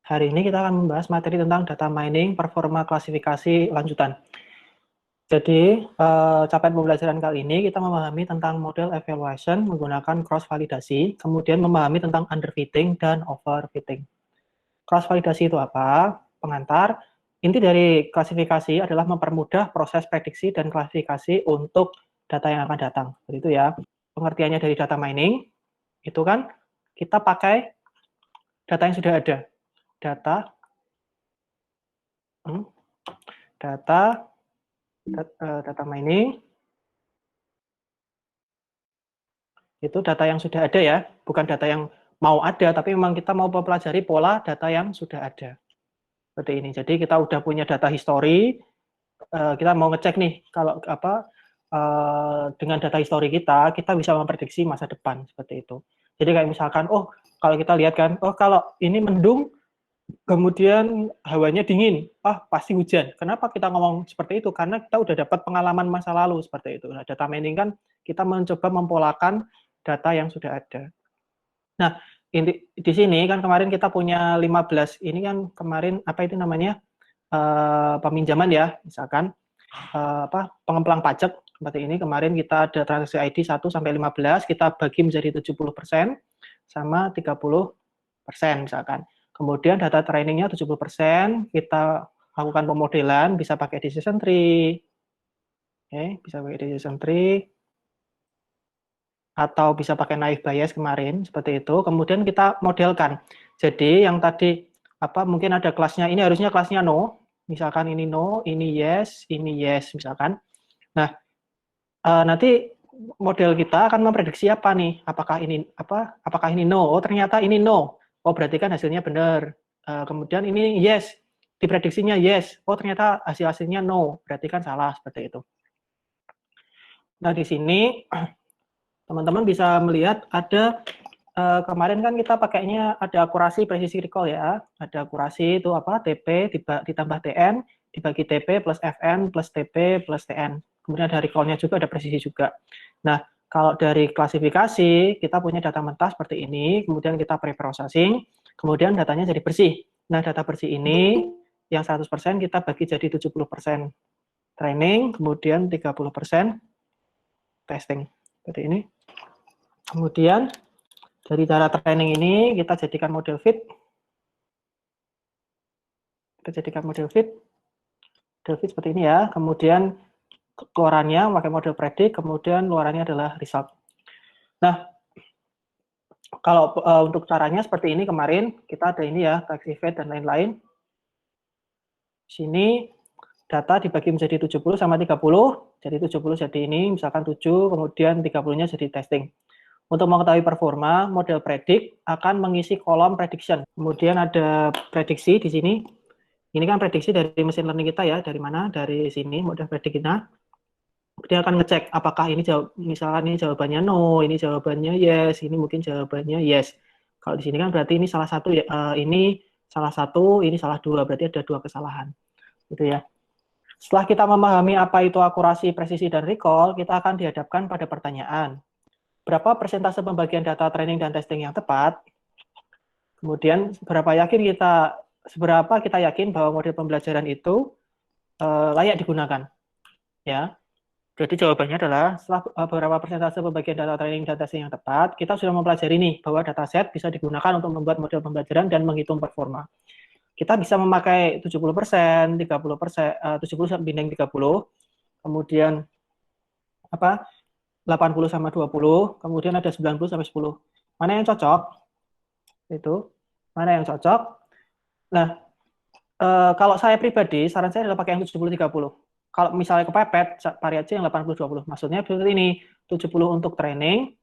Hari ini kita akan membahas materi tentang data mining, performa klasifikasi lanjutan. Jadi, capaian pembelajaran kali ini kita memahami tentang model evaluation menggunakan cross-validasi, kemudian memahami tentang underfitting dan overfitting. Cross-validasi itu apa? Pengantar. Inti dari klasifikasi adalah mempermudah proses prediksi dan klasifikasi untuk data yang akan datang. Seperti itu ya. Pengertiannya dari data mining, itu kan kita pakai data yang sudah ada. Data mining itu data yang sudah ada ya, bukan data yang mau ada, tapi memang kita mau mempelajari pola data yang sudah ada. Seperti ini. Jadi kita udah punya data history, kita mau ngecek nih kalau dengan data history kita bisa memprediksi masa depan seperti itu. Jadi kayak misalkan, oh kalau kita lihat kan, oh kalau ini mendung, kemudian hawanya dingin, pasti hujan. Kenapa kita ngomong seperti itu? Karena kita udah dapat pengalaman masa lalu seperti itu. Nah, data mining kan kita mencoba mempolakan data yang sudah ada. Nah, di sini kan kemarin kita punya 15, ini kan kemarin apa itu namanya, peminjaman ya, misalkan pengemplang pajak seperti ini. Kemarin kita ada transaksi ID 1 sampai 15, kita bagi menjadi 70% sama 30% misalkan. Kemudian data trainingnya 70%, kita lakukan pemodelan, bisa pakai decision tree, bisa pakai decision tree, atau bisa pakai naive Bayes kemarin, seperti itu. Kemudian kita modelkan. Jadi yang tadi, mungkin ada kelasnya, ini harusnya kelasnya no, misalkan ini no, ini yes, misalkan. Nah, nanti model kita akan memprediksi apa nih? Apakah ini no? Oh, ternyata ini no. Oh, berarti kan hasilnya benar. Kemudian ini yes, diprediksinya yes. Oh, ternyata hasilnya no. Berarti kan salah, seperti itu. Nah, di sini teman-teman bisa melihat ada kemarin kan kita pakainya ada akurasi presisi recall ya. Ada akurasi itu TP ditambah TN dibagi TP plus FN plus TP plus TN. Kemudian ada recall-nya juga, ada presisi juga. Nah, kalau dari klasifikasi, kita punya data mentah seperti ini, kemudian kita pre-processing, kemudian datanya jadi bersih. Nah, data bersih ini yang 100% kita bagi jadi 70% training, kemudian 30% testing. Seperti ini. Kemudian dari data training ini kita jadikan model fit. Model fit seperti ini ya. Kemudian keluarannya pakai model predik, kemudian luarannya adalah result. Nah, kalau untuk caranya seperti ini kemarin, kita ada ini ya, tax event dan lain-lain. Sini data dibagi menjadi 70 sama 30, jadi 70 jadi ini, misalkan 7, kemudian 30-nya jadi testing. Untuk mengetahui performa, model predik akan mengisi kolom prediction. Kemudian ada prediksi di sini. Ini kan prediksi dari mesin learning kita ya, dari mana? Dari sini, model predik kita. Dia akan ngecek apakah ini misalkan ini jawabannya no, ini jawabannya yes, ini mungkin jawabannya yes. Kalau di sini kan berarti ini salah satu ya, ini salah satu, ini salah dua, berarti ada dua kesalahan. Gitu ya. Setelah kita memahami apa itu akurasi, presisi, dan recall, kita akan dihadapkan pada pertanyaan. Berapa persentase pembagian data training dan testing yang tepat? Kemudian seberapa kita yakin bahwa model pembelajaran itu layak digunakan? Ya. Jadi jawabannya adalah setelah beberapa persentase pembagian data training dan testing yang tepat, kita sudah mempelajari nih bahwa dataset bisa digunakan untuk membuat model pembelajaran dan menghitung performa. Kita bisa memakai 70%, 30%, 70 banding 30, kemudian 80 sama 20, kemudian ada 90 sampai 10. Mana yang cocok? Itu. Mana yang cocok? Nah, kalau saya pribadi, saran saya adalah pakai yang 70-30. Kalau misalnya kepepet, variasi yang 80-20. Maksudnya seperti ini, 70 untuk training,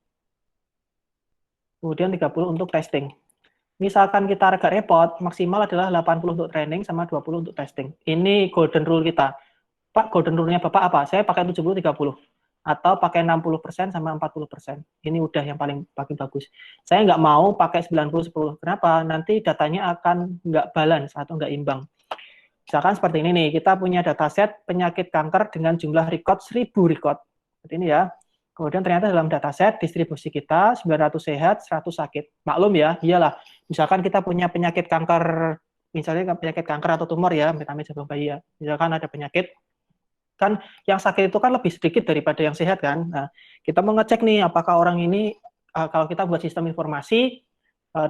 kemudian 30 untuk testing. Misalkan kita agak repot, maksimal adalah 80 untuk training sama 20 untuk testing. Ini golden rule kita. Pak, golden rule-nya Bapak apa? Saya pakai 70-30. Atau pakai 60% sama 40%. Ini udah yang paling bagus. Saya nggak mau pakai 90-10. Kenapa? Nanti datanya akan nggak balance atau nggak imbang. Misalkan seperti ini nih, kita punya dataset penyakit kanker dengan jumlah record 1000 record. Seperti ini ya. Kemudian ternyata dalam dataset distribusi kita 900 sehat, 100 sakit. Maklum ya, iyalah. Misalkan kita punya penyakit kanker misalnya penyakit kanker atau tumor ya, amit-amit sebelum bayi ya. Misalkan ada penyakit, kan yang sakit itu kan lebih sedikit daripada yang sehat kan. Nah, kita mau ngecek nih apakah orang ini kalau kita buat sistem informasi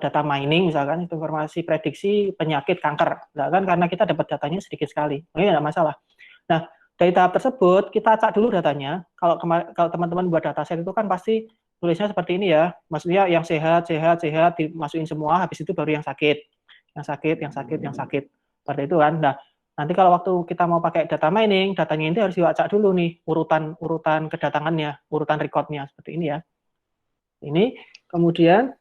data mining misalkan informasi prediksi penyakit kanker, nah, kan karena kita dapat datanya sedikit sekali, ini tidak masalah. Nah, dari tahap tersebut kita acak dulu datanya. Kalau teman-teman buat dataset itu kan pasti tulisnya seperti ini ya, maksudnya yang sehat dimasukin semua, habis itu baru yang sakit, seperti itu kan. Nah, nanti kalau waktu kita mau pakai data mining, datanya ini harus diacak dulu nih, urutan kedatangannya, urutan recordnya, seperti ini ya. Ini, kemudian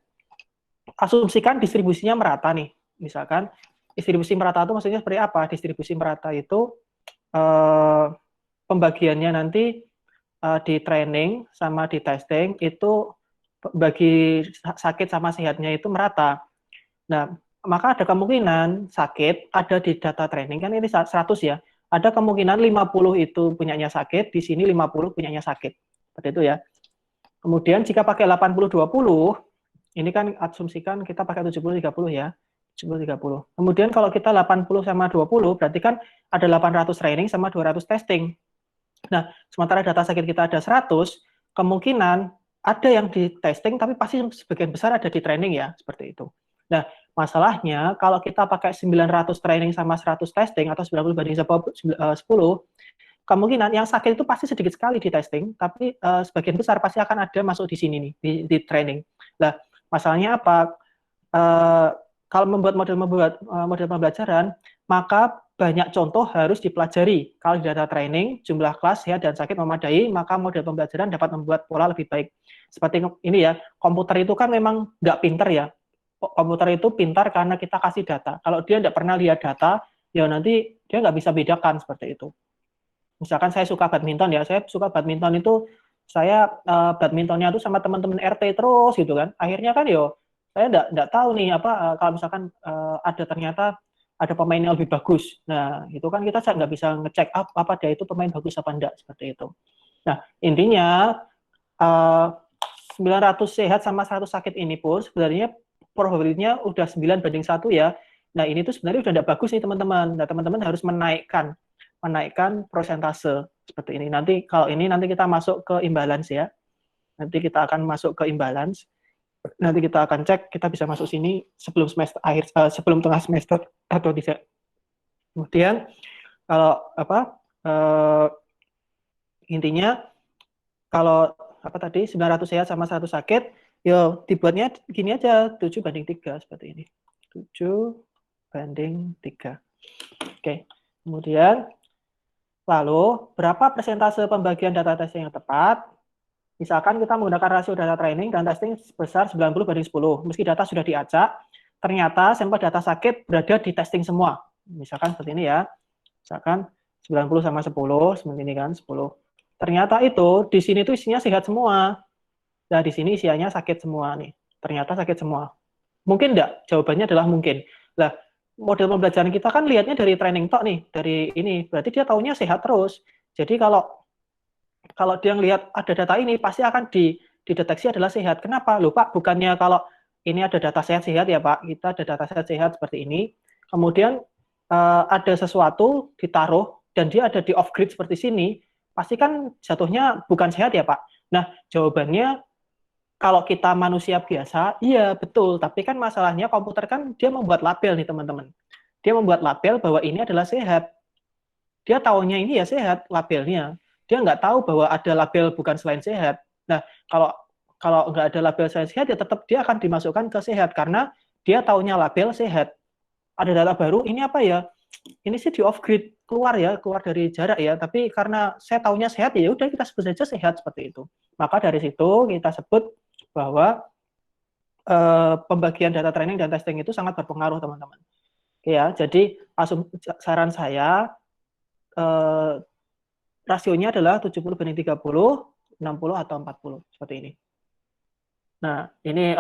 asumsikan distribusinya merata nih. Misalkan, distribusi merata itu maksudnya seperti apa? Distribusi merata itu pembagiannya nanti di training sama di testing itu bagi sakit sama sehatnya itu merata. Nah, maka ada kemungkinan sakit ada di data training, kan ini 100 ya, ada kemungkinan 50 itu punyanya sakit, di sini 50 punyanya sakit. Seperti itu ya. Kemudian jika pakai 80-20, ini kan asumsikan kita pakai 70-30 ya. 70-30. Kemudian kalau kita 80 sama 20, berarti kan ada 800 training sama 200 testing. Nah, sementara data sakit kita ada 100, kemungkinan ada yang di testing, tapi pasti sebagian besar ada di training ya, seperti itu. Nah, masalahnya kalau kita pakai 900 training sama 100 testing atau 90 banding 10, kemungkinan yang sakit itu pasti sedikit sekali di testing, tapi sebagian besar pasti akan ada masuk di sini nih, di training. Nah, masalahnya apa? Kalau membuat model pembelajaran, maka banyak contoh harus dipelajari. Kalau di data training, jumlah kelas sehat dan sakit memadai, maka model pembelajaran dapat membuat pola lebih baik. Seperti ini ya, komputer itu kan memang nggak pinter ya. Komputer itu pintar karena kita kasih data. Kalau dia nggak pernah lihat data, ya nanti dia nggak bisa bedakan seperti itu. Misalkan saya suka badminton ya, saya suka badminton itu, saya badmintonnya itu sama teman-teman RT terus gitu kan. Akhirnya kan yo, saya nggak tahu nih apa kalau misalkan ada ternyata ada pemain yang lebih bagus. Nah, itu kan kita nggak bisa ngecek apa dia itu pemain bagus apa enggak, seperti itu. Nah, intinya 900 sehat sama 100 sakit ini pun sebenarnya probabilitasnya udah 9:1 ya. Nah, ini tuh sebenarnya udah enggak bagus nih teman-teman. Nah, teman-teman harus menaikkan prosentase seperti ini. Nanti kalau ini nanti kita masuk ke imbalance ya. Nanti kita akan masuk ke imbalance. Nanti kita akan cek kita bisa masuk sini sebelum semester akhir, sebelum tengah semester atau tidak. Kemudian kalau intinya kalau tadi 900 sehat sama 100 sakit, yo dibuatnya gini aja, 7:3 seperti ini. 7:3. Oke. Kemudian lalu berapa persentase pembagian data testing yang tepat? Misalkan kita menggunakan rasio data training dan testing sebesar 90:10. Meski data sudah diacak, ternyata sampel data sakit berada di testing semua. Misalkan seperti ini ya. Misalkan 90 sama 10, seperti ini kan, 10. Ternyata itu di sini tuh isinya sehat semua. Nah, di sini isinya sakit semua nih. Ternyata sakit semua. Mungkin enggak? Jawabannya adalah mungkin. Lah, model pembelajaran kita kan lihatnya dari training tok nih, dari ini. Berarti dia taunya sehat terus. Jadi kalau dia ngelihat ada data ini, pasti akan dideteksi adalah sehat. Kenapa? Loh Pak, bukannya kalau ini ada data sehat-sehat ya Pak, kita ada data sehat-sehat seperti ini, kemudian ada sesuatu ditaruh, dan dia ada di off-grid seperti sini, pasti kan jatuhnya bukan sehat ya Pak. Nah, jawabannya, kalau kita manusia biasa, iya betul, tapi kan masalahnya komputer kan dia membuat label nih teman-teman. Dia membuat label bahwa ini adalah sehat. Dia taunya ini ya sehat, labelnya. Dia nggak tahu bahwa ada label bukan selain sehat. Nah, kalau nggak ada label selain sehat, ya tetap dia akan dimasukkan ke sehat, karena dia taunya label sehat. Ada data baru, ini apa ya? Ini sih di off-grid, keluar dari jarak ya, tapi karena saya taunya sehat, ya udah kita sebut saja sehat, seperti itu. Maka dari situ kita sebut bahwa pembagian data training dan testing itu sangat berpengaruh, teman-teman. Ya, jadi saran saya, rasionya adalah 70:30, 60 atau 40, seperti ini. Nah, ini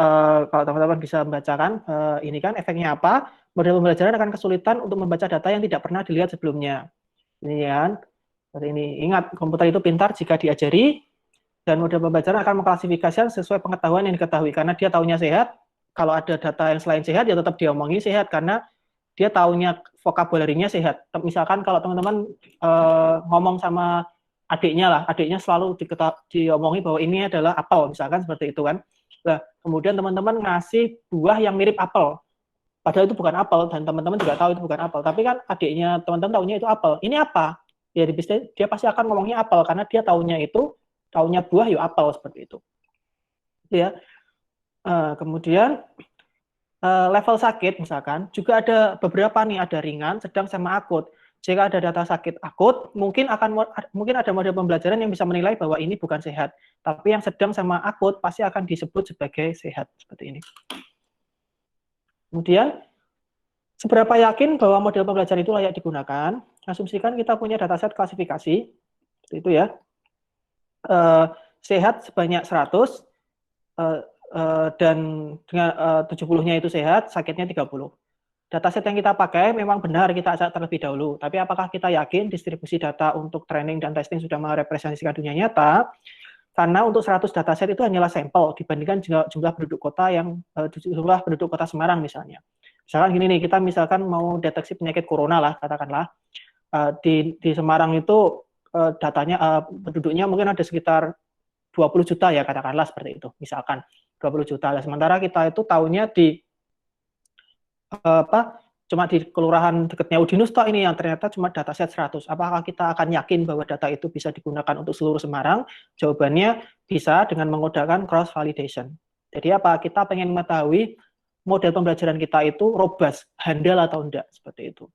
kalau teman-teman bisa membacakan, ini kan efeknya apa? Model pembelajaran akan kesulitan untuk membaca data yang tidak pernah dilihat sebelumnya. Ini kan, seperti ini. Ingat, komputer itu pintar jika diajari, dan model pembelajaran akan mengklasifikasikan sesuai pengetahuan yang diketahui. Karena dia tahunya sehat, kalau ada data yang selain sehat, ya tetap diomongi sehat, karena dia taunya vocabulary-nya sehat. Misalkan kalau teman-teman ngomong sama adiknya lah, adiknya selalu diomongi bahwa ini adalah apel, misalkan seperti itu kan. Nah, kemudian teman-teman ngasih buah yang mirip apel, padahal itu bukan apel, dan teman-teman juga tahu itu bukan apel, tapi kan adiknya teman-teman tahunya itu apel. Ini apa? Ya dia pasti akan ngomongnya apel, karena dia tahunya buah ya apel, seperti itu. Ya. Kemudian level sakit misalkan juga ada beberapa nih, ada ringan, sedang, sama akut. Jika ada data sakit akut, mungkin ada model pembelajaran yang bisa menilai bahwa ini bukan sehat. Tapi yang sedang sama akut pasti akan disebut sebagai sehat, seperti ini. Kemudian, seberapa yakin bahwa model pembelajaran itu layak digunakan? Asumsikan kita punya dataset klasifikasi, seperti itu ya. Sehat sebanyak 100, dan dengan 70-nya itu sehat, sakitnya 30. Dataset yang kita pakai memang benar kita acak terlebih dahulu, tapi apakah kita yakin distribusi data untuk training dan testing sudah merepresentasikan dunia nyata? Karena untuk 100 dataset itu hanyalah sampel dibandingkan jumlah penduduk kota Semarang misalnya. Misalkan gini nih, kita misalkan mau deteksi penyakit corona lah, katakanlah di Semarang itu datanya penduduknya mungkin ada sekitar 20 juta ya, katakanlah seperti itu, misalkan 20 juta. Sementara kita itu tahunya cuma di kelurahan dekatnya Udinus toh ini yang ternyata cuma dataset 100. Apakah kita akan yakin bahwa data itu bisa digunakan untuk seluruh Semarang? Jawabannya bisa dengan menggunakan cross validation. Jadi apa? Kita pengen mengetahui model pembelajaran kita itu robust, handal atau enggak, seperti itu.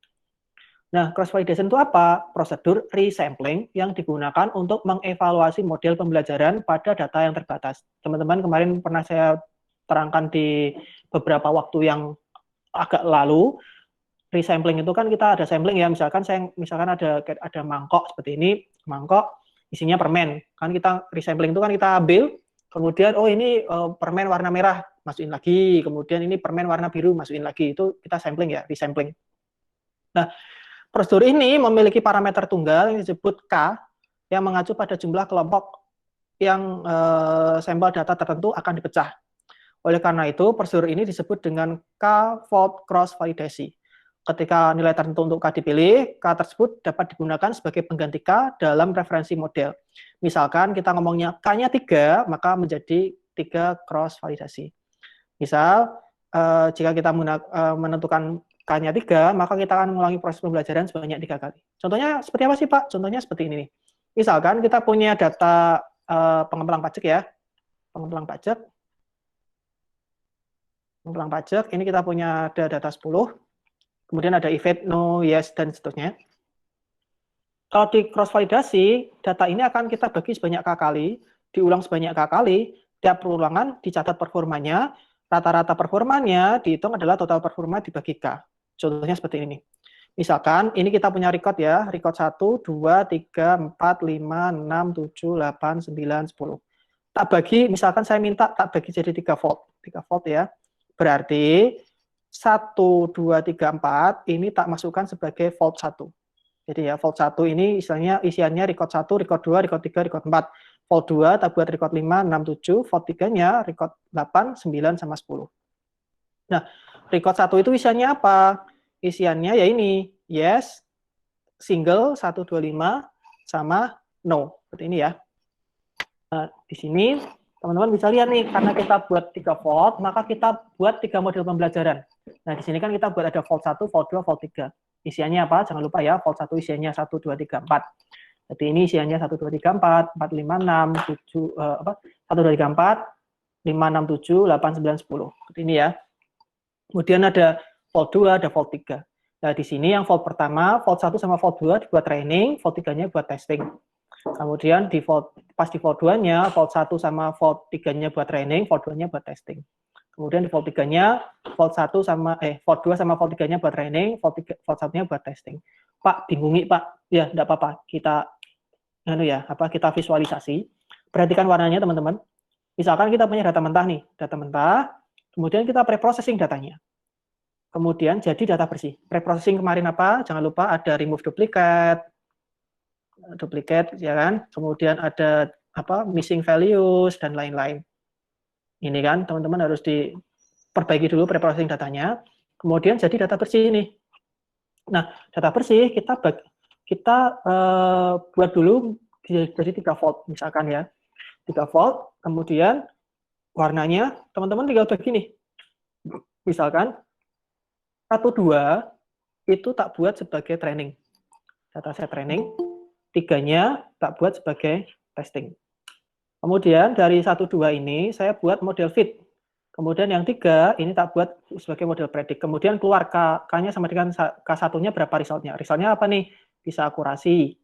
Nah, cross validation itu apa? Prosedur resampling yang digunakan untuk mengevaluasi model pembelajaran pada data yang terbatas. Teman-teman kemarin pernah saya terangkan di beberapa waktu yang agak lalu. Resampling itu kan kita ada sampling ya, misalkan ada mangkok seperti ini, mangkok isinya permen. Kan kita resampling itu kan kita ambil, kemudian ini permen warna merah, masukin lagi, kemudian ini permen warna biru, masukin lagi. Itu kita sampling ya, resampling. Nah, prosedur ini memiliki parameter tunggal yang disebut K yang mengacu pada jumlah kelompok yang sampel data tertentu akan dipecah. Oleh karena itu, prosedur ini disebut dengan K-fold cross validasi. Ketika nilai tertentu untuk K dipilih, K tersebut dapat digunakan sebagai pengganti K dalam referensi model. Misalkan kita ngomongnya K-nya 3, maka menjadi 3 cross validasi. Misal, jika kita menentukan K-nya 3, maka kita akan mengulangi proses pembelajaran sebanyak 3 kali. Contohnya seperti apa sih, Pak? Contohnya seperti ini nih. Misalkan kita punya data pengemplang pajak ya. Pengemplang pajak, ini kita punya ada data 10, kemudian ada event, no, yes, dan seterusnya. Kalau di cross validasi, data ini akan kita bagi sebanyak K kali, diulang sebanyak K kali, tiap perulangan dicatat performanya, rata-rata performanya dihitung adalah total performa dibagi K. Contohnya seperti ini. Misalkan, ini kita punya record ya, record 1, 2, 3, 4, 5, 6, 7, 8, 9, 10. Tak bagi, misalkan saya minta tak bagi jadi 3 volt. 3 volt ya. Berarti 1, 2, 3, 4 ini tak masukkan sebagai volt 1. Jadi ya, volt 1 ini isiannya record 1, record 2, record 3, record 4. Volt 2 tak buat record 5, 6, 7, volt 3-nya record 8, 9, sama 10. Nah, record 1 itu isiannya apa? Isiannya ya ini, yes, single 125 sama no. Seperti ini ya. Nah, di sini teman-teman bisa lihat nih, karena kita buat 3 volt, maka kita buat 3 model pembelajaran. Nah, di sini kan kita buat ada volt 1, volt 2, volt 3. Isiannya apa? Jangan lupa ya, volt 1 isiannya 1, 2, 3, 4. Jadi ini isiannya 1, 2, 3, 4, 4, 5, 6, 7, 1, 2, 3, 4, 5, 6, 7, 8, 9, 10. Seperti ini ya. Kemudian ada volt 2, ada volt 3. Nah, di sini yang volt pertama, volt 1 sama volt 2 dibuat training, volt 3-nya buat testing. Kemudian pas di volt 2-nya, volt 1 sama volt 3-nya buat training, volt 2-nya buat testing. Kemudian di volt 3-nya, volt 2 sama volt 3-nya buat training, volt 1-nya buat testing. Pak, bingungi Pak. Ya, enggak apa-apa. Kita visualisasi. Perhatikan warnanya teman-teman. Misalkan kita punya data mentah nih, data mentah, kemudian kita preprocessing datanya. Kemudian jadi data bersih. Preprocessing kemarin apa? Jangan lupa ada remove duplicate ya kan. Kemudian ada missing values dan lain-lain. Ini kan teman-teman harus diperbaiki dulu preprocessing datanya. Kemudian jadi data bersih ini. Nah, data bersih kita buat dulu jadi 3 volt misalkan ya. 3 volt, kemudian warnanya teman-teman tinggal begini. Misalkan 1 2 itu tak buat sebagai training. Dataset training, 3-nya tak buat sebagai testing. Kemudian dari 1 2 ini saya buat model fit. Kemudian yang 3 ini tak buat sebagai model predik. Kemudian keluar K-nya sama dengan K1-nya berapa resultnya. Resultnya apa nih? Bisa akurasi,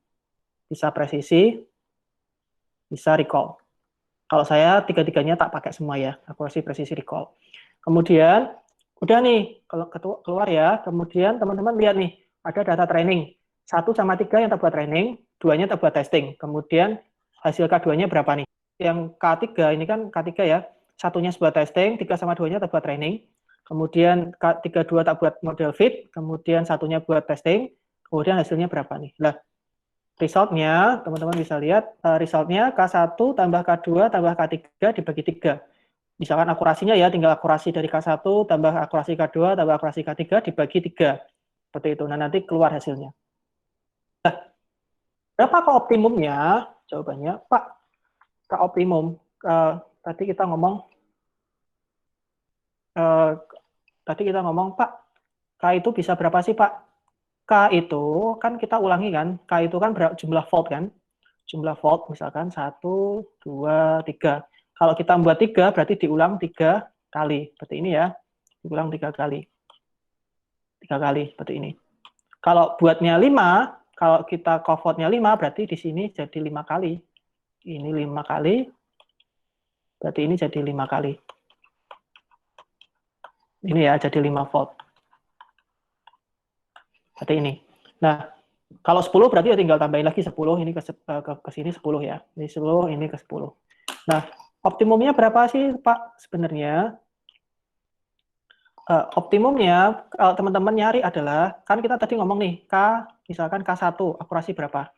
bisa presisi, bisa recall. Kalau saya tiga-tiganya tak pakai semua ya, akurasi, presisi, recall. Kemudian udah nih, kalau keluar ya, kemudian teman-teman lihat nih, ada data training. 1 sama 3 yang tak buat training, 2-nya tak buat testing. Kemudian hasil K2-nya berapa nih? Yang K3 ini kan K3 ya, 1-nya buat testing, 3 sama 2-nya tak buat training. Kemudian K32 tak buat model fit, kemudian 1-nya buat testing, kemudian hasilnya berapa nih? Nah, resultnya, teman-teman bisa lihat, resultnya K1 tambah K2 tambah K3 dibagi 3. Misalkan akurasinya ya, tinggal akurasi dari K1 tambah akurasi K2 tambah akurasi K3 dibagi 3. Seperti itu. Nah, nanti keluar hasilnya. Nah, berapa K optimumnya? Jawabannya, Pak, K optimum. Tadi kita ngomong, Pak, K itu bisa berapa sih, Pak? K itu kan kita ulangi kan, K itu kan jumlah volt kan, jumlah volt misalkan 1, 2, 3. Kalau kita membuat 3 berarti diulang 3 kali, seperti ini ya, diulang 3 kali, 3 kali seperti ini. Kalau buatnya 5, kalau kita covoltnya 5 berarti di sini jadi 5 kali, ini 5 kali, berarti ini jadi 5 kali. Ini ya, jadi 5 volt. Seperti ini. Nah, kalau 10 berarti ya tinggal tambahin lagi 10, ini ke sini 10 ya. Ini 10, ini ke 10. Nah, optimumnya berapa sih, Pak? Sebenarnya optimumnya kalau teman-teman nyari adalah, kan kita tadi ngomong nih, misalkan K1 akurasi berapa?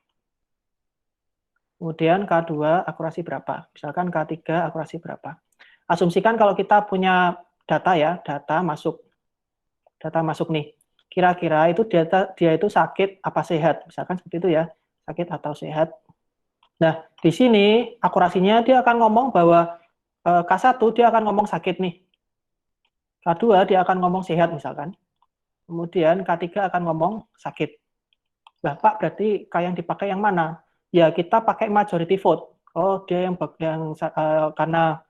Kemudian K2 akurasi berapa? Misalkan K3 akurasi berapa? Asumsikan kalau kita punya data ya, data masuk nih. Kira-kira itu dia itu sakit apa sehat? Misalkan seperti itu ya, sakit atau sehat. Nah, di sini akurasinya dia akan ngomong bahwa K1 dia akan ngomong sakit nih. K2 dia akan ngomong sehat misalkan. Kemudian K3 akan ngomong sakit. Nah, Pak, berarti K yang dipakai yang mana? Ya, kita pakai majority vote. Oh, dia yang karena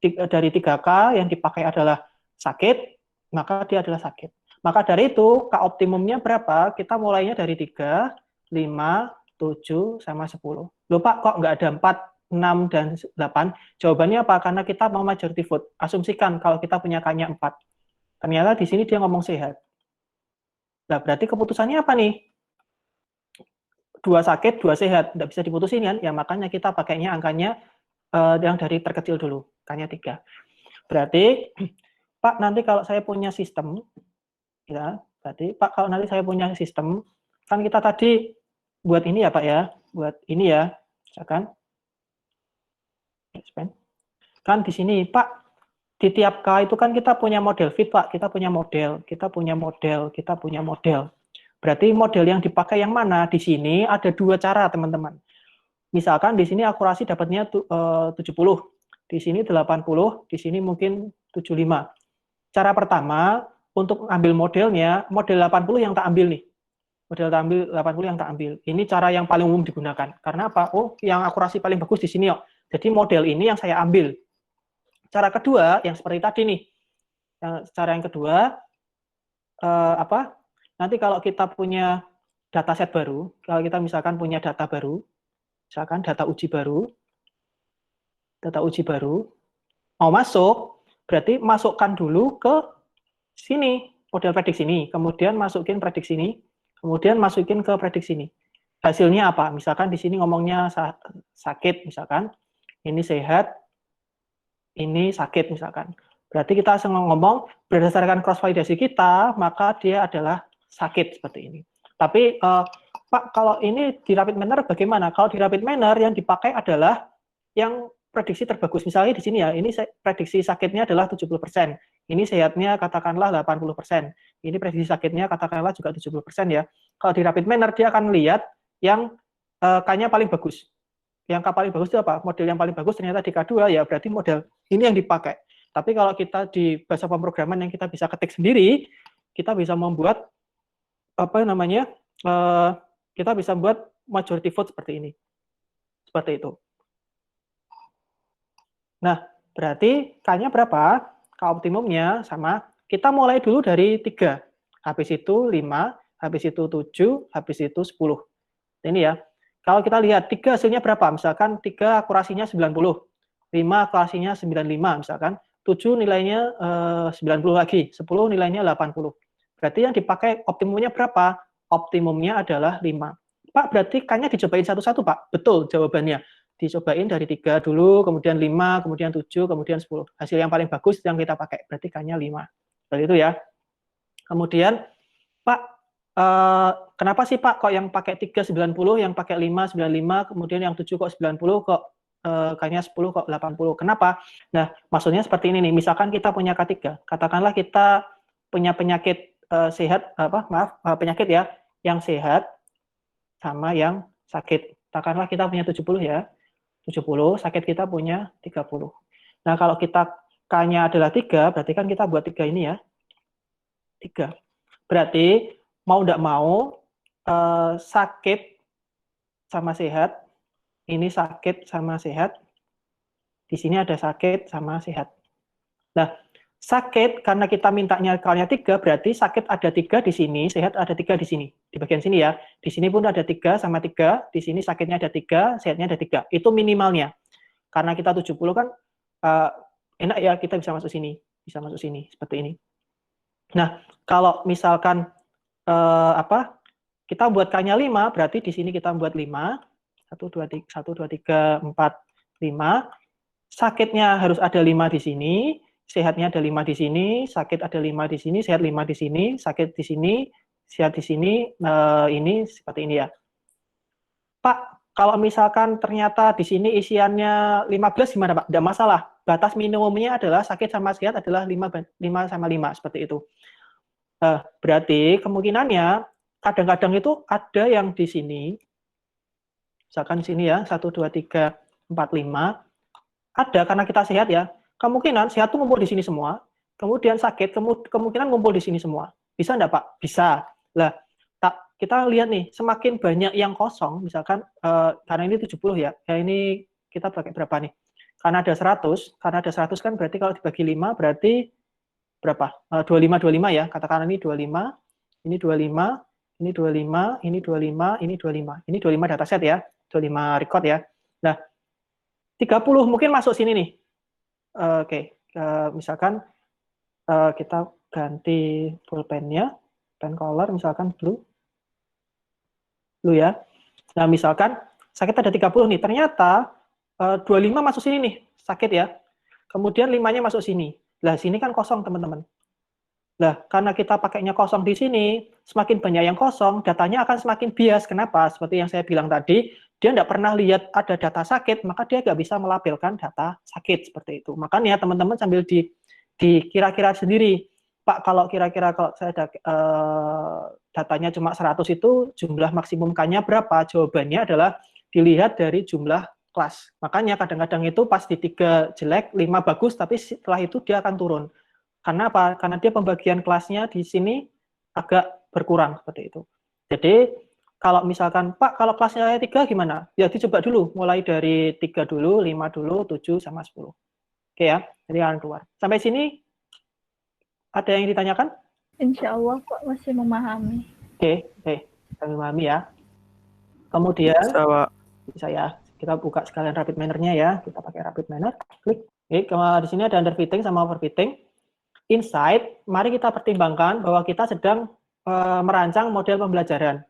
dari 3K yang dipakai adalah sakit, maka dia adalah sakit. Maka dari itu, K optimumnya berapa? Kita mulainya dari 3, 5, 7, sama 10. Loh Pak, kok nggak ada 4, 6, dan 8? Jawabannya apa? Karena kita mau majority vote. Asumsikan kalau kita punya K-nya 4. Ternyata di sini dia ngomong sehat. Nah, berarti keputusannya apa nih? 2 sakit, 2 sehat. Nggak bisa diputusin kan? Ya, makanya kita pakainya angkanya yang dari terkecil dulu. K-nya 3. Berarti, Pak, nanti kalau saya punya sistem, ya, berarti Pak, kalau nanti saya punya sistem, kan kita tadi buat ini ya Pak ya, buat ini ya, misalkan, kan di sini Pak, di tiap K itu kan kita punya model fit Pak, kita punya model. Berarti model yang dipakai yang mana? Di sini ada 2 cara teman-teman. Misalkan di sini akurasi dapatnya 70, di sini 80, di sini mungkin 75. Cara pertama, untuk ambil modelnya, model 80 yang tak ambil nih. Model 80 yang tak ambil. Ini cara yang paling umum digunakan. Karena apa? Oh, yang akurasi paling bagus di sini kok. Jadi model ini yang saya ambil. Cara kedua, yang seperti tadi nih. Cara yang kedua, nanti kalau kita punya dataset baru, kalau kita misalkan punya data baru, misalkan data uji baru, mau masuk, berarti masukkan dulu ke sini, model prediksi ini, kemudian masukin prediksi ini, kemudian masukin ke prediksi ini. Hasilnya apa? Misalkan di sini ngomongnya sakit, misalkan, ini sehat, ini sakit, misalkan. Berarti kita ngomong, berdasarkan cross-validasi kita, maka dia adalah sakit, seperti ini. Tapi, Pak, kalau ini di rapid manner bagaimana? Kalau di rapid manner yang dipakai adalah yang prediksi terbagus. Misalnya di sini ya, ini prediksi sakitnya adalah 70%. Ini sehatnya katakanlah 80%. Ini prediksi sakitnya katakanlah juga 70% ya. Kalau di rapid manner dia akan lihat yang K-nya paling bagus. Yang K paling bagus itu apa? Model yang paling bagus ternyata di K2 ya berarti model ini yang dipakai. Tapi kalau kita di bahasa pemrograman yang kita bisa ketik sendiri, kita bisa membuat apa namanya? Kita bisa buat majority vote seperti ini. Seperti itu. Nah, berarti K-nya berapa? K optimumnya sama, kita mulai dulu dari 3. Habis itu 5, habis itu 7, habis itu 10. Ini ya. Kalau kita lihat 3 hasilnya berapa? Misalkan 3 akurasinya 90, 5 akurasinya 95 misalkan, 7 nilainya 90 lagi, 10 nilainya 80. Berarti yang dipakai optimumnya berapa? Optimumnya adalah 5. Pak, berarti K-nya dicobain satu-satu, Pak? Betul jawabannya. Dicobain dari 3 dulu, kemudian 5, kemudian 7, kemudian 10. Hasil yang paling bagus yang kita pakai, berarti K-nya 5. Seperti itu ya. Kemudian, Pak, kenapa sih Pak kok yang pakai 390, yang pakai 595, kemudian yang 7 kok 90, kok K-nya 10 kok 80? Kenapa? Nah, maksudnya seperti ini nih, misalkan kita punya K3, katakanlah kita punya penyakit sehat, penyakit ya, yang sehat sama yang sakit. Katakanlah kita punya 70 ya, 70, sakit kita punya 30. Nah, kalau kita K-nya adalah 3, berarti kan kita buat 3 ini ya, 3. Berarti mau tidak mau sakit sama sehat, ini sakit sama sehat, di sini ada sakit sama sehat. Nah, sakit karena kita mintanya K-nya 3, berarti sakit ada 3 di sini, sehat ada 3 di sini. Di bagian sini ya. Di sini pun ada 3 sama 3, di sini sakitnya ada 3, sehatnya ada 3. Itu minimalnya. Karena kita 70 kan enak ya, kita bisa masuk sini, seperti ini. Nah, kalau misalkan kita buat K-nya 5, berarti di sini kita buat 5, 1, 2, 3, 4, 5, sakitnya harus ada 5 di sini, sehatnya ada 5 di sini, sakit ada 5 di sini, sehat 5 di sini, sakit di sini, sehat di sini, ini seperti ini ya. Pak, kalau misalkan ternyata di sini isiannya 15 gimana Pak? Tidak masalah, batas minimumnya adalah sakit sama sehat adalah 5 sama 5, seperti itu. Berarti kemungkinannya kadang-kadang itu ada yang di sini, misalkan di sini ya, 1, 2, 3, 4, 5, ada karena kita sehat ya, kemungkinan sehat itu ngumpul di sini semua, kemudian sakit, kemungkinan ngumpul di sini semua. Bisa enggak Pak? Bisa. Lah, kita lihat nih, semakin banyak yang kosong, misalkan, karena ini 70 ya, ini kita pakai berapa nih? Karena ada 100 kan berarti kalau dibagi 5 berarti berapa? 25 ya, katakan ini 25, ini 25, ini 25, ini 25, ini 25. Ini 25 dataset ya, 25 record ya. Nah, 30 mungkin masuk sini nih. Oke, misalkan kita ganti pulpennya, pen color misalkan blue ya. Nah, misalkan sakit ada 30 nih, ternyata 25 masuk sini nih, sakit ya. Kemudian 5-nya masuk sini. Lah, sini kan kosong, teman-teman. Nah, karena kita pakainya kosong di sini, semakin banyak yang kosong, datanya akan semakin bias. Kenapa? Seperti yang saya bilang tadi, dia tidak pernah lihat ada data sakit, maka dia nggak bisa melabelkan data sakit, seperti itu. Makanya teman-teman sambil dikira-kira sendiri, Pak, kalau kira-kira kalau saya ada datanya cuma 100 itu, jumlah maksimum K-nya berapa? Jawabannya adalah dilihat dari jumlah kelas. Makanya kadang-kadang itu pas di 3 jelek, 5 bagus, tapi setelah itu dia akan turun. Karena apa? Karena dia pembagian kelasnya di sini agak berkurang seperti itu. Jadi kalau misalkan, Pak, kalau kelasnya 3 gimana? Ya dicoba dulu, mulai dari 3 dulu, 5 dulu, 7 sama 10. Oke ya, jadi akan keluar. Sampai sini ada yang ditanyakan? Insya Allah Pak masih memahami. Oke, kami memahami ya. Kemudian, bisa ya, kita buka sekalian rapid manner-nya ya. Kita pakai rapid manner, klik. Oke, di sini ada underfitting sama overfitting. Insight, mari kita pertimbangkan bahwa kita sedang merancang model pembelajaran.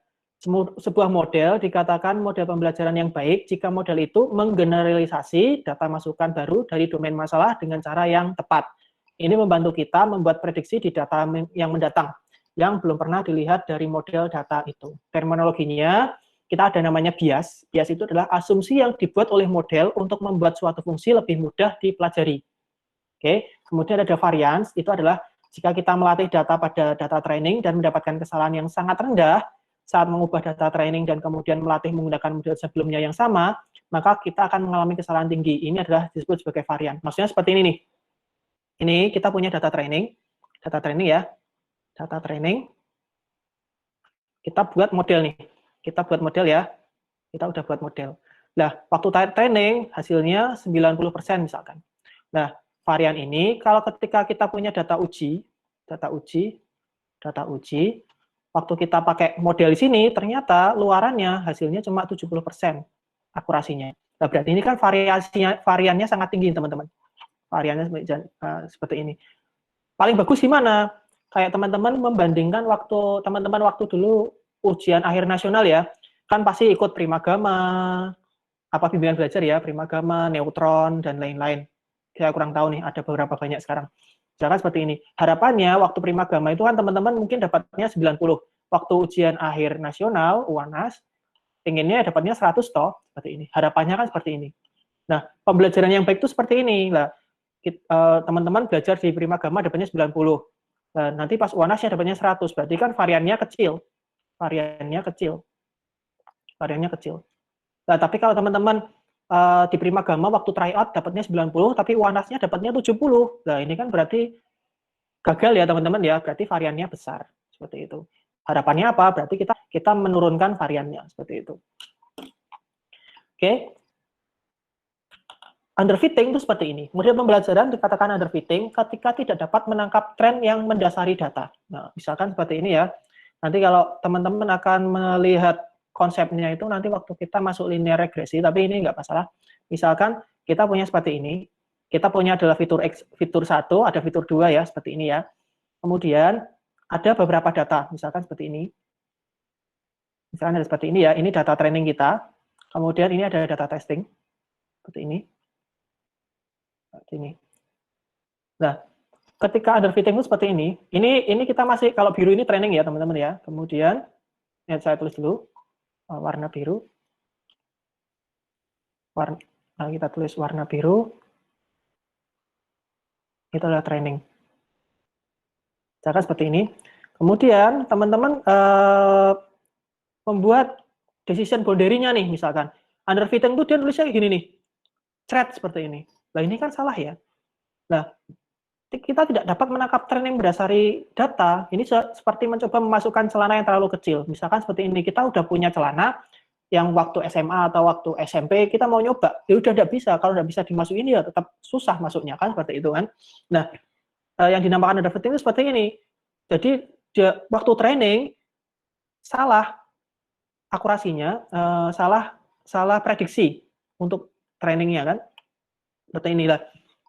Sebuah model dikatakan model pembelajaran yang baik jika model itu menggeneralisasi data masukan baru dari domain masalah dengan cara yang tepat. Ini membantu kita membuat prediksi di data yang mendatang, yang belum pernah dilihat dari model data itu. Terminologinya, kita ada namanya bias. Bias itu adalah asumsi yang dibuat oleh model untuk membuat suatu fungsi lebih mudah dipelajari. Oke, Kemudian ada variance, itu adalah jika kita melatih data pada data training dan mendapatkan kesalahan yang sangat rendah saat mengubah data training dan kemudian melatih menggunakan model sebelumnya yang sama, maka kita akan mengalami kesalahan tinggi. Ini adalah disebut sebagai varian. Maksudnya seperti ini nih. Ini kita punya data training ya, data training. Kita buat model nih. Kita buat model ya. Kita udah buat model. Nah, waktu training hasilnya 90% misalkan. Nah, varian ini kalau ketika kita punya data uji, waktu kita pakai model di sini ternyata luarannya hasilnya cuma 70% akurasinya. Nah, berarti ini kan variannya sangat tinggi, teman-teman. Variannya seperti ini. Paling bagus gimana? Kayak teman-teman membandingkan waktu dulu ujian akhir nasional ya, kan pasti ikut Primagama, apa bimbingan belajar ya, Primagama, Neutron, dan lain-lain. Saya kurang tahu nih, ada beberapa banyak sekarang. Misalkan seperti ini. Harapannya waktu Primagama itu kan teman-teman mungkin dapatnya 90. Waktu ujian akhir nasional, UANAS, inginnya dapatnya 100 toh, seperti ini. Harapannya kan seperti ini. Nah, pembelajaran yang baik itu seperti ini. Lah, teman-teman belajar di Primagama dapatnya 90. Nah, nanti pas UANAS-nya dapatnya 100. Berarti kan variannya kecil. Nah, tapi kalau teman-teman di Primagama waktu tryout dapatnya 90, tapi UANAS-nya dapatnya 70. Nah, ini kan berarti gagal ya teman-teman ya, berarti variannya besar. Seperti itu. Harapannya apa? Berarti kita menurunkan variannya. Seperti itu. Oke. Underfitting itu seperti ini. Model pembelajaran dikatakan underfitting ketika tidak dapat menangkap tren yang mendasari data. Nah, misalkan seperti ini ya. Nanti kalau teman-teman akan melihat konsepnya itu nanti waktu kita masuk linear regresi, tapi ini nggak masalah. Misalkan kita punya seperti ini, kita punya adalah fitur 1, ada fitur 2 ya, seperti ini ya. Kemudian ada beberapa data, misalkan seperti ini. Misalkan ada seperti ini ya, ini data training kita. Kemudian ini ada data testing, seperti ini. Nah, ketika underfitting itu seperti ini kita masih, kalau biru ini training ya teman-teman ya. Kemudian, saya tulis dulu, warna biru. Kita tulis warna biru. Itu adalah training. Cara seperti ini. Kemudian, teman-teman membuat decision boundary-nya nih, misalkan. Underfitting itu dia tulisnya kayak gini nih. Thread seperti ini. Nah, ini kan salah ya. Nah, kita tidak dapat menangkap tren yang berdasari data. Ini seperti mencoba memasukkan celana yang terlalu kecil. Misalkan seperti ini, kita udah punya celana yang waktu SMA atau waktu SMP kita mau nyoba, ya udah tidak bisa. Kalau tidak bisa dimasukin ya tetap susah masuknya kan, seperti itu kan. Nah, yang dinamakan underfitting itu seperti ini. Jadi waktu training salah akurasinya, salah prediksi untuk trainingnya kan. Seperti inilah.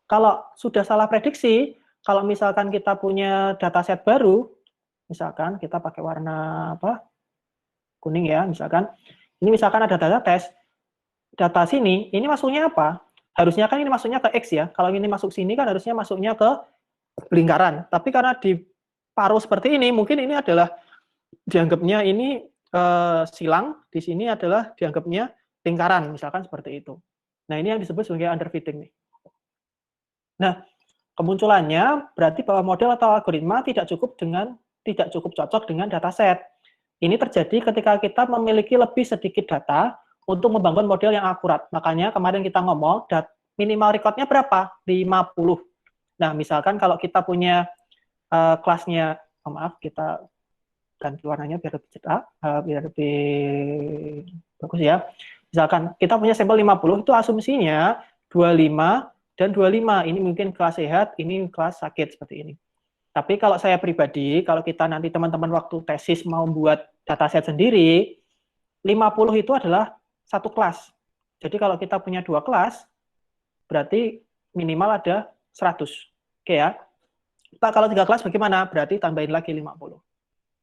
Kalau sudah salah prediksi, kalau misalkan kita punya dataset baru, misalkan kita pakai warna apa? Kuning ya, misalkan. Ini misalkan ada data tes. Data sini, ini masuknya apa? Harusnya kan ini masuknya ke X ya. Kalau ini masuk sini kan harusnya masuknya ke lingkaran. Tapi karena di paruh seperti ini, mungkin ini adalah dianggapnya ini silang, di sini adalah dianggapnya lingkaran, misalkan seperti itu. Nah, ini yang disebut sebagai underfitting nih. Nah, kemunculannya berarti bahwa model atau algoritma tidak cukup cocok dengan dataset. Ini terjadi ketika kita memiliki lebih sedikit data untuk membangun model yang akurat. Makanya kemarin kita ngomong minimal record-nya berapa? 50. Nah, misalkan kalau kita punya kelasnya, kita ganti warnanya biar lebih cetak, biar lebih bagus ya. Misalkan kita punya sampel 50, itu asumsinya 25 dan 25. Ini mungkin kelas sehat, ini kelas sakit seperti ini. Tapi kalau saya pribadi, kalau kita nanti teman-teman waktu tesis mau buat dataset sendiri, 50 itu adalah satu kelas. Jadi kalau kita punya 2 kelas, berarti minimal ada 100. Oke ya. Pak, kalau 3 kelas bagaimana? Berarti tambahin lagi 50.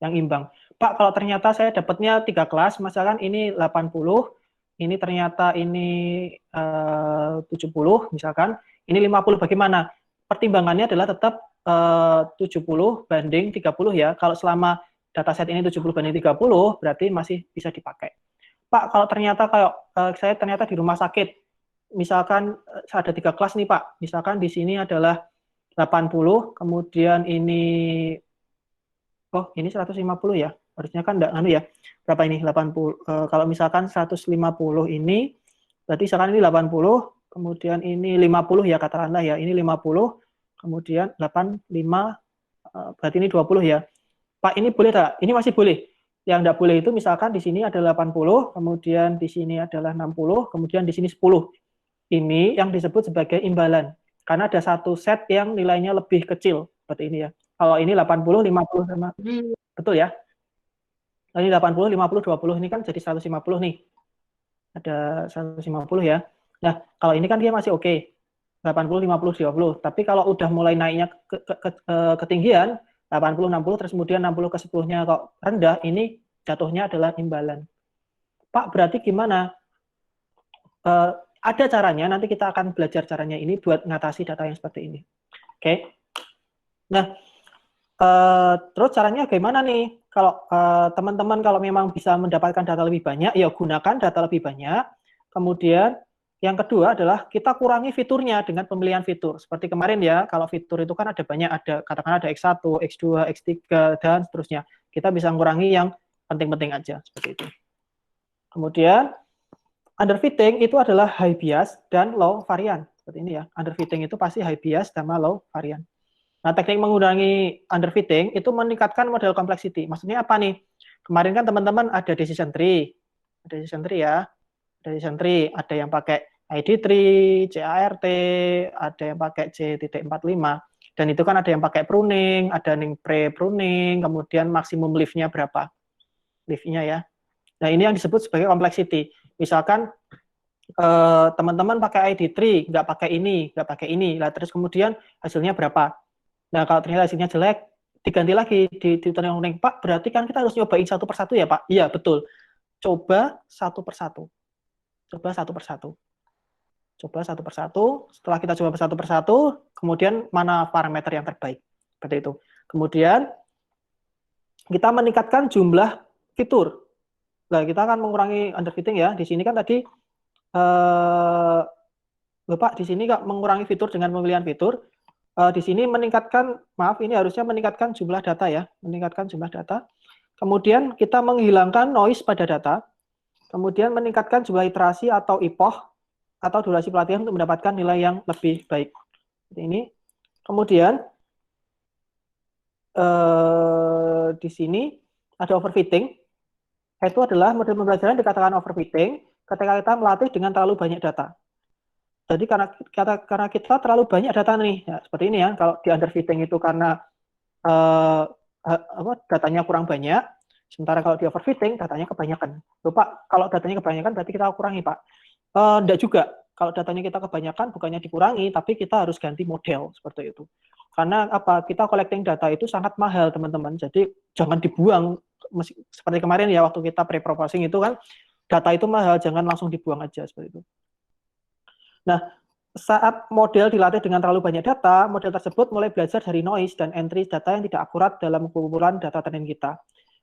Yang imbang. Pak, kalau ternyata saya dapatnya 3 kelas, misalkan ini 80, ini ternyata ini 70, misalkan, ini 50, bagaimana? Pertimbangannya adalah tetap 70 banding 30 ya. Kalau selama dataset ini 70 banding 30, berarti masih bisa dipakai. Pak, kalau ternyata saya ternyata di rumah sakit, misalkan ada 3 kelas nih Pak, misalkan di sini adalah 80, kemudian ini, oh ini 150 ya, harusnya kan enggak, anu ya, berapa ini, 80, kalau misalkan 150 ini, berarti misalkan ini 80, kemudian ini 50 ya, katakanlah ya, ini 50, kemudian 85, berarti ini 20 ya. Pak, ini boleh tak? Ini masih boleh. Yang enggak boleh itu misalkan di sini ada 80, kemudian di sini adalah 60, kemudian di sini 10. Ini yang disebut sebagai imbalan. Karena ada satu set yang nilainya lebih kecil, seperti ini ya. Kalau ini 80, 50 sama, betul ya? Ini 80, 50, 20, ini kan jadi 150 nih. Ada 150 ya. Nah, kalau ini kan dia masih oke. 80, 50, 20. Tapi kalau udah mulai naiknya ketinggian, 80, 60, terus kemudian 60 ke 10-nya kok rendah, ini jatuhnya adalah imbalan. Pak, berarti gimana? Ada caranya, nanti kita akan belajar caranya ini buat ngatasi data yang seperti ini. Oke. Nah, terus caranya bagaimana nih? Kalau teman-teman kalau memang bisa mendapatkan data lebih banyak, ya gunakan data lebih banyak. Kemudian yang kedua adalah kita kurangi fiturnya dengan pemilihan fitur. Seperti kemarin ya, kalau fitur itu kan ada banyak, ada katakan ada X1, X2, X3 dan seterusnya. Kita bisa mengurangi yang penting-penting aja seperti itu. Kemudian underfitting itu adalah high bias dan low varian. Seperti ini ya. Underfitting itu pasti high bias sama low varian. Nah, teknik mengurangi underfitting itu meningkatkan model complexity. Maksudnya apa nih? Kemarin kan teman-teman ada decision tree. Ada decision tree ya. Ada decision tree, ada yang pakai ID tree, CART, ada yang pakai C.45. Dan itu kan ada yang pakai pruning, ada yang pre-pruning, kemudian maksimum lift-nya berapa? Lift-nya ya. Nah, ini yang disebut sebagai complexity. Misalkan teman-teman pakai ID tree, nggak pakai ini, nggak pakai ini. Lah, terus kemudian hasilnya berapa? Nah, kalau ternyata hasilnya jelek, diganti lagi di tutorial. Pak, berarti kan kita harus nyobain satu persatu ya, Pak? Iya, betul. Coba satu persatu. Coba satu persatu. Coba satu persatu. Setelah kita coba satu persatu, kemudian mana parameter yang terbaik. Seperti itu. Kemudian, kita meningkatkan jumlah fitur. Nah, kita akan mengurangi underfitting ya. Di sini kan tadi, Pak, di sini nggak mengurangi fitur dengan pemilihan fitur. Di sini meningkatkan, maaf, ini harusnya meningkatkan jumlah data ya, meningkatkan jumlah data. Kemudian kita menghilangkan noise pada data. Kemudian meningkatkan jumlah iterasi atau IPOH atau durasi pelatihan untuk mendapatkan nilai yang lebih baik. Seperti ini. Kemudian di sini ada overfitting. Itu adalah model pembelajaran dikatakan overfitting ketika kita melatih dengan terlalu banyak data. Jadi karena kita terlalu banyak data nih, ya, seperti ini ya. Kalau di underfitting itu karena datanya kurang banyak, sementara kalau di overfitting datanya kebanyakan. Loh, Pak, kalau datanya kebanyakan berarti kita kurangi, Pak. Enggak juga. Kalau datanya kita kebanyakan bukannya dikurangi, tapi kita harus ganti model seperti itu. Karena apa? Kita collecting data itu sangat mahal, teman-teman. Jadi jangan dibuang. Seperti kemarin ya waktu kita pre-processing itu kan data itu mahal, jangan langsung dibuang aja seperti itu. Nah, saat model dilatih dengan terlalu banyak data, model tersebut mulai belajar dari noise dan entry data yang tidak akurat dalam kumpulan data training kita.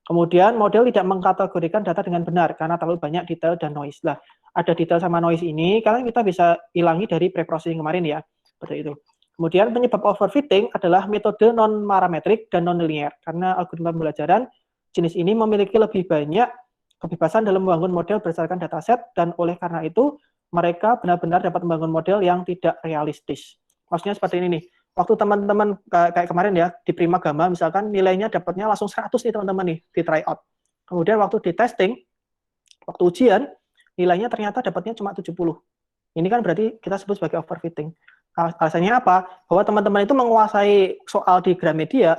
Kemudian model tidak mengkategorikan data dengan benar karena terlalu banyak detail dan noise. Lah, ada detail sama noise ini karena kita bisa hilangi dari pre-processing kemarin ya, seperti itu. Kemudian penyebab overfitting adalah metode non-parametrik dan non-linear karena algoritma pembelajaran jenis ini memiliki lebih banyak kebebasan dalam membangun model berdasarkan dataset dan oleh karena itu mereka benar-benar dapat membangun model yang tidak realistis. Maksudnya seperti ini nih, waktu teman-teman kayak kemarin ya, di Primagama misalkan nilainya dapatnya langsung 100 nih teman-teman nih, di tryout. Kemudian waktu di testing, waktu ujian, nilainya ternyata dapatnya cuma 70. Ini kan berarti kita sebut sebagai overfitting. Alasannya apa? Bahwa teman-teman itu menguasai soal di Gramedia,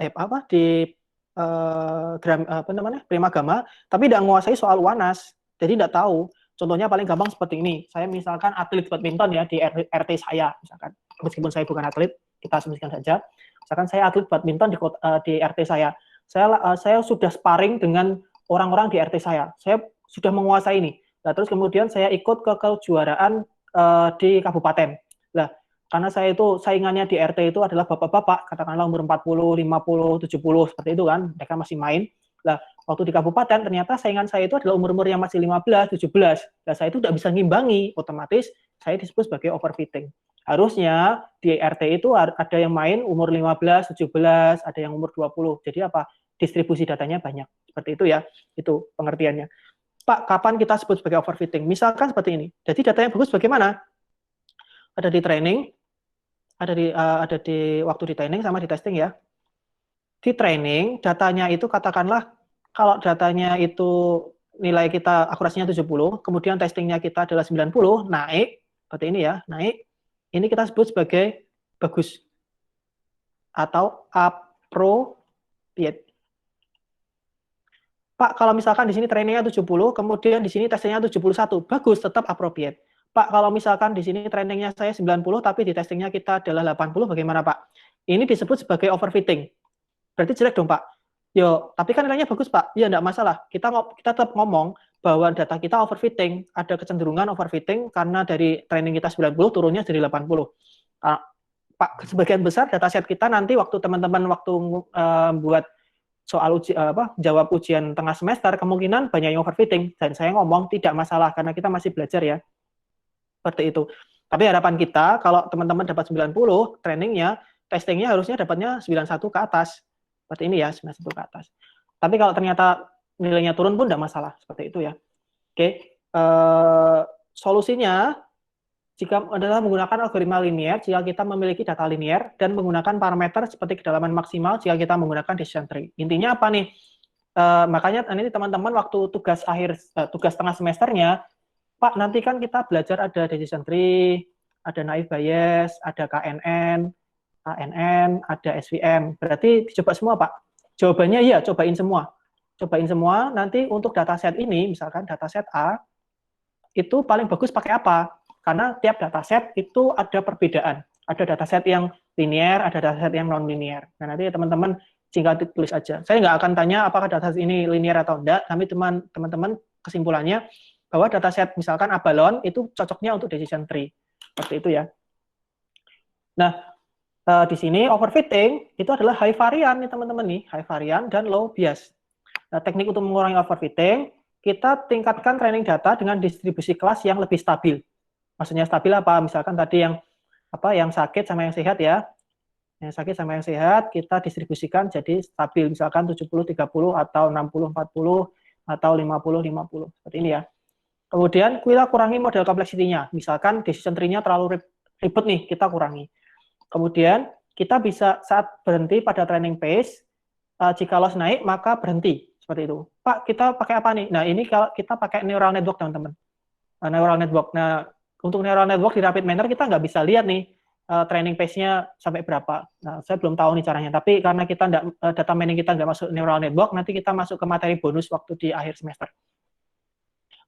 Primagama, tapi tidak menguasai soal UANAS, jadi tidak tahu. Contohnya paling gampang seperti ini. Saya misalkan atlet badminton ya di RT saya, misalkan. Meskipun saya bukan atlet, kita asumsikan saja. Misalkan saya atlet badminton di RT saya. Saya sudah sparring dengan orang-orang di RT saya. Saya sudah menguasai ini. Nah, terus kemudian saya ikut ke kejuaraan di kabupaten. Nah, karena saya itu saingannya di RT itu adalah bapak-bapak, katakanlah umur 40, 50, 70, seperti itu kan. Mereka masih main. Nah, waktu di kabupaten ternyata saingan saya itu adalah umur-umur yang masih 15, 17. Nah, saya itu tidak bisa ngimbangi, otomatis saya disebut sebagai overfitting. Harusnya di RT itu ada yang main umur 15, 17, ada yang umur 20. Jadi apa? Distribusi datanya banyak. Seperti itu ya. Itu pengertiannya. Pak, kapan kita sebut sebagai overfitting? Misalkan seperti ini. Jadi datanya bagus bagaimana? Ada di training, ada di waktu di training sama di testing ya. Di training, datanya itu katakanlah kalau datanya itu nilai kita akurasinya 70, kemudian testingnya kita adalah 90, naik, seperti ini ya, naik. Ini kita sebut sebagai bagus atau appropriate. Pak, kalau misalkan di sini trainingnya 70, kemudian di sini testingnya 71, bagus, tetap appropriate. Pak, kalau misalkan di sini trainingnya saya 90, tapi di testingnya kita adalah 80, bagaimana Pak? Ini disebut sebagai overfitting. Berarti jelek dong Pak. Yo, tapi kan nilainya bagus Pak. Ya, enggak masalah. Kita tetap ngomong bahwa data kita overfitting. Ada kecenderungan overfitting karena dari training kita 90, turunnya jadi 80. Pak, sebagian besar dataset kita nanti waktu teman-teman buat soal jawab ujian tengah semester, kemungkinan banyak yang overfitting. Dan saya ngomong tidak masalah, karena kita masih belajar ya. Seperti itu. Tapi harapan kita, kalau teman-teman dapat 90, trainingnya, testingnya harusnya dapatnya 91 ke atas. Seperti ini ya, 91 ke atas. Tapi kalau ternyata nilainya turun pun tidak masalah. Seperti itu ya. Oke. Solusinya, jika adalah menggunakan algoritma linear, jika kita memiliki data linear, dan menggunakan parameter seperti kedalaman maksimal jika kita menggunakan decision tree. Intinya apa nih? Makanya nanti teman-teman waktu tugas tengah semesternya, Pak, nanti kan kita belajar ada decision tree, ada naive bias, ada KNN, ANN, ada SVM. Berarti dicoba semua, Pak? Jawabannya iya, cobain semua. Cobain semua, nanti untuk dataset ini, misalkan dataset A, itu paling bagus pakai apa? Karena tiap dataset itu ada perbedaan. Ada dataset yang linear, ada dataset yang non-linear. Nah, nanti teman-teman tinggal tulis aja. Saya nggak akan tanya apakah dataset ini linear atau enggak, tapi teman-teman kesimpulannya bahwa dataset misalkan Abalon itu cocoknya untuk decision tree. Seperti itu ya. Nah, di sini overfitting itu adalah high varian nih teman-teman nih, high varian dan low bias. Nah, teknik untuk mengurangi overfitting, kita tingkatkan training data dengan distribusi kelas yang lebih stabil. Maksudnya stabil apa? Misalkan tadi yang sakit sama yang sehat ya. Yang sakit sama yang sehat kita distribusikan jadi stabil, misalkan 70-30 atau 60-40 atau 50-50. Seperti ini ya. Kemudian kita kurangi model kompleksitinya. Misalkan decision tree-nya terlalu ribet nih, kita kurangi. Kemudian kita bisa saat berhenti pada training phase, jika loss naik maka berhenti. Seperti itu. Pak, kita pakai apa nih? Nah, ini kalau kita pakai neural network teman-teman. Neural network. Nah, untuk neural network di rapid manner kita nggak bisa lihat nih training phase-nya sampai berapa. Nah, saya belum tahu nih caranya. Tapi karena kita data mining kita nggak masuk neural network, nanti kita masuk ke materi bonus waktu di akhir semester.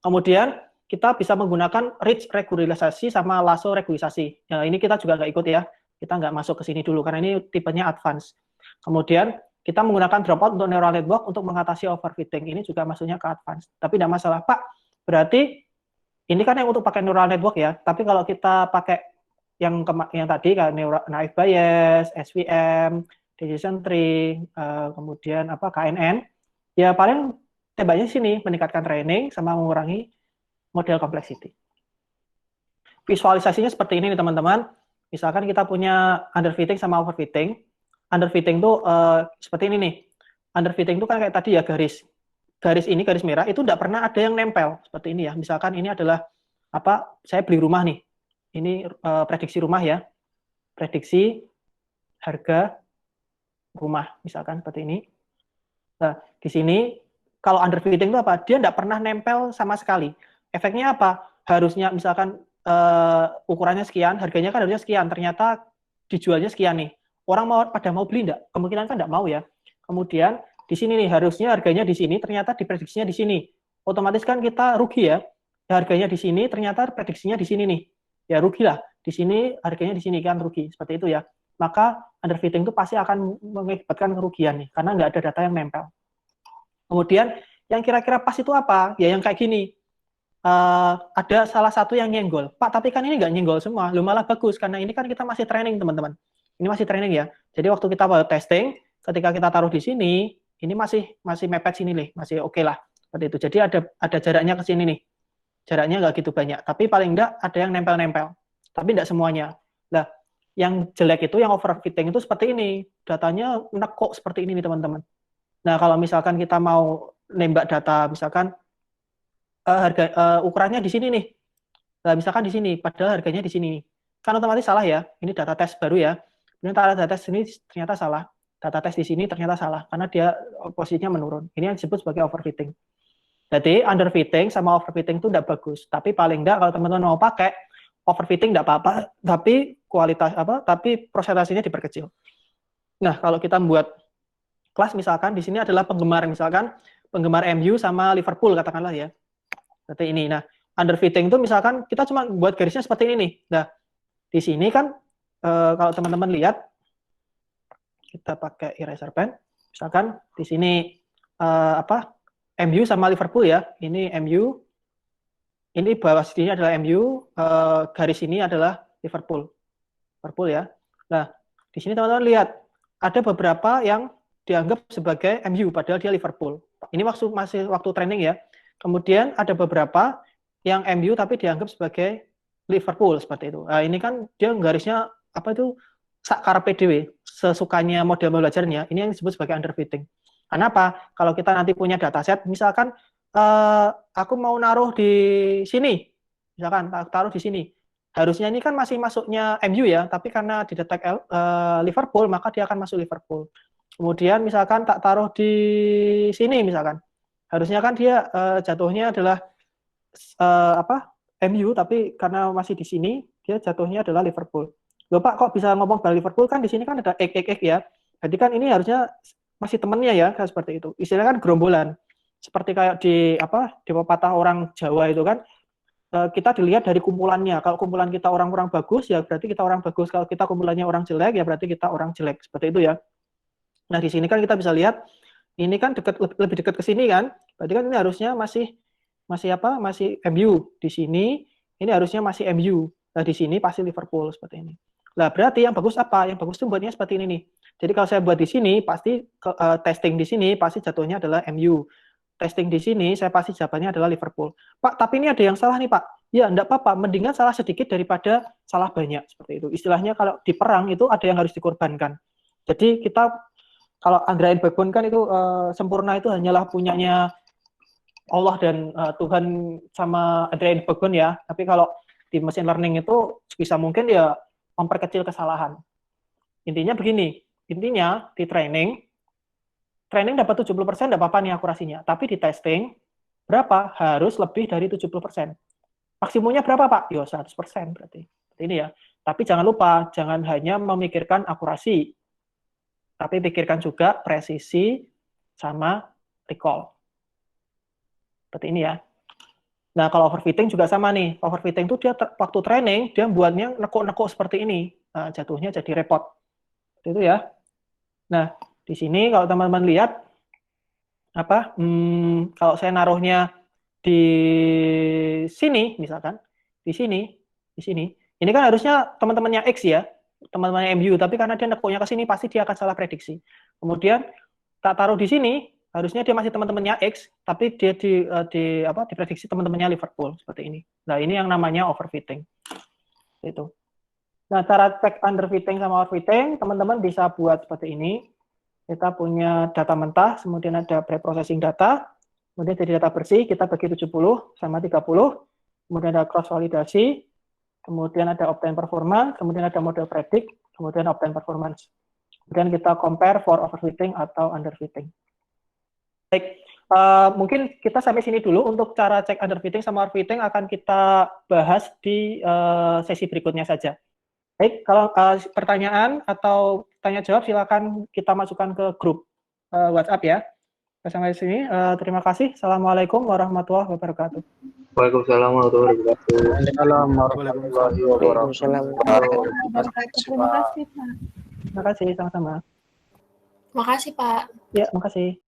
Kemudian kita bisa menggunakan rich regularisasi sama lasso regularisasi. Nah, ini kita juga nggak ikut ya. Kita nggak masuk ke sini dulu karena ini tipenya advance. Kemudian kita menggunakan dropout untuk neural network untuk mengatasi overfitting. Ini juga masuknya ke advance. Tapi tidak masalah. Pak, berarti ini kan yang untuk pakai neural network ya, tapi kalau kita pakai yang tadi kan naive bias, SVM, decision tree, kemudian KNN, ya paling tembaknya sini meningkatkan training sama mengurangi model complexity. Visualisasinya seperti ini nih teman-teman. Misalkan kita punya underfitting sama overfitting. Underfitting tuh seperti ini nih. Underfitting tuh kan kayak tadi ya garis ini, garis merah, itu tidak pernah ada yang nempel. Seperti ini ya. Misalkan ini adalah saya beli rumah nih. Ini prediksi rumah ya. Prediksi harga rumah. Misalkan seperti ini. Nah, di sini, kalau underfitting itu apa? Dia tidak pernah nempel sama sekali. Efeknya apa? Harusnya misalkan ukurannya sekian, harganya kan harusnya sekian. Ternyata dijualnya sekian nih. Orang pada mau beli enggak? Kemungkinan kan enggak mau ya. Kemudian di sini nih, harusnya harganya di sini, ternyata diprediksinya di sini. Otomatis kan kita rugi ya. Harganya di sini, ternyata prediksinya di sini nih. Ya rugi lah. Di sini, harganya di sini kan rugi. Seperti itu ya. Maka underfitting itu pasti akan mengakibatkan kerugian nih. Karena nggak ada data yang nempel. Kemudian, yang kira-kira pas itu apa? Ya yang kayak gini. Ada salah satu yang nyenggol. Pak, tapi kan ini nggak nyenggol semua. Lu malah bagus. Karena ini kan kita masih training, teman-teman. Ini masih training ya. Jadi waktu kita testing, ketika kita taruh di sini, ini masih mepet sini nih, masih oke lah seperti itu. Jadi ada jaraknya ke sini nih, jaraknya nggak gitu banyak. Tapi paling enggak ada yang nempel-nempel. Tapi enggak semuanya. Nah, yang jelek itu, yang overfitting itu seperti ini. Datanya nekuk seperti ini nih teman-teman. Nah, kalau misalkan kita mau nembak data, misalkan ukurannya di sini nih. Nah, misalkan di sini, padahal harganya di sini. Kan otomatis salah ya. Ini data tes baru ya. Ini data tes ini ternyata salah. Data tes di sini ternyata salah karena dia posisinya menurun. Ini yang disebut sebagai overfitting. Jadi underfitting sama overfitting itu tidak bagus. Tapi paling enggak kalau teman-teman mau pakai overfitting tidak apa-apa, tapi kualitas tapi persentasenya diperkecil. Nah, kalau kita membuat kelas misalkan di sini adalah penggemar, misalkan penggemar MU sama Liverpool katakanlah ya. Seperti ini. Nah, underfitting itu misalkan kita cuma buat garisnya seperti ini nih. Nah, di sini kan kalau teman-teman lihat, kita pakai eraser pen, misalkan di sini MU sama Liverpool ya. Ini MU, ini bawah sini adalah MU, garis ini adalah Liverpool ya. Nah, di sini teman-teman lihat ada beberapa yang dianggap sebagai MU padahal dia Liverpool. Ini masih waktu training ya. Kemudian ada beberapa yang MU tapi dianggap sebagai Liverpool seperti itu. Nah, ini kan dia garisnya sakar PDW, sesukanya model belajarnya. Ini yang disebut sebagai underfitting. Kenapa? Kalau kita nanti punya dataset, misalkan aku mau naruh di sini, misalkan taruh di sini, harusnya ini kan masih masuknya MU ya, tapi karena didetek Liverpool, maka dia akan masuk Liverpool. Kemudian misalkan tak taruh di sini, misalkan, harusnya kan dia jatuhnya adalah MU, tapi karena masih di sini, dia jatuhnya adalah Liverpool. Loh Pak, kok bisa ngomong bahwa Liverpool kan di sini kan ada X ya. Jadi kan ini harusnya masih temennya ya, kayak seperti itu. Istilahnya kan gerombolan. Seperti kayak di pepatah orang Jawa itu kan, kita dilihat dari kumpulannya. Kalau kumpulan kita orang-orang bagus, ya berarti kita orang bagus. Kalau kita kumpulannya orang jelek, ya berarti kita orang jelek. Seperti itu ya. Nah, di sini kan kita bisa lihat, ini kan lebih dekat ke sini kan. Berarti kan ini harusnya masih MU. Di sini, ini harusnya masih MU. Nah, di sini pasti Liverpool, seperti ini. Nah, berarti yang bagus apa? Yang bagus itu buatnya seperti ini nih. Jadi kalau saya buat di sini, pasti testing di sini, pasti jatuhnya adalah MU. Testing di sini, saya pasti jawabannya adalah Liverpool. Pak, tapi ini ada yang salah nih Pak. Ya, enggak apa-apa. Mendingan salah sedikit daripada salah banyak. Seperti itu. Istilahnya kalau di perang itu ada yang harus dikorbankan. Jadi kita, kalau Android backbone kan itu sempurna itu hanyalah punyanya Allah dan Tuhan sama Android backbone ya. Tapi kalau di machine learning itu sebisa mungkin ya memperkecil kesalahan. Intinya begini, intinya di training dapat 70% tidak apa-apa nih akurasinya, tapi di testing berapa? Harus lebih dari 70%. Maksimumnya berapa Pak? Ya 100% berarti. Ini ya. Tapi jangan lupa, jangan hanya memikirkan akurasi, tapi pikirkan juga presisi sama recall. Seperti ini ya. Nah, kalau overfitting juga sama nih. Overfitting itu dia waktu training, dia buatnya nekuk-nekuk seperti ini. Nah, jatuhnya jadi repot. Itu ya. Nah, di sini kalau teman-teman lihat, kalau saya naruhnya di sini, misalkan, di sini. Ini kan harusnya teman-temannya X ya, teman-temannya MU, tapi karena dia nekuknya ke sini, pasti dia akan salah prediksi. Kemudian, tak taruh di sini, harusnya dia masih teman-temannya X, tapi dia diprediksi teman-temannya Liverpool seperti ini. Nah, ini yang namanya overfitting. Itu. Nah, cara cek underfitting sama overfitting, teman-teman bisa buat seperti ini. Kita punya data mentah, kemudian ada pre-processing data, kemudian jadi data bersih, kita bagi 70 sama 30, kemudian ada cross validasi, kemudian ada obtain performance, kemudian ada model predict, kemudian obtain performance. Kemudian kita compare for overfitting atau underfitting. Baik, mungkin kita sampai sini dulu. Untuk cara cek underfitting sama overfitting akan kita bahas di sesi berikutnya saja. Baik, kalau pertanyaan atau tanya jawab silakan kita masukkan ke grup WhatsApp ya. Sampai sini, terima kasih. Assalamualaikum warahmatullahi wabarakatuh. Waalaikumsalam warahmatullahi wabarakatuh. Waalaikumsalam warahmatullahi wabarakatuh. Terima kasih Pak. Terima kasih, sama-sama. Makasih Pak. Ya, makasih.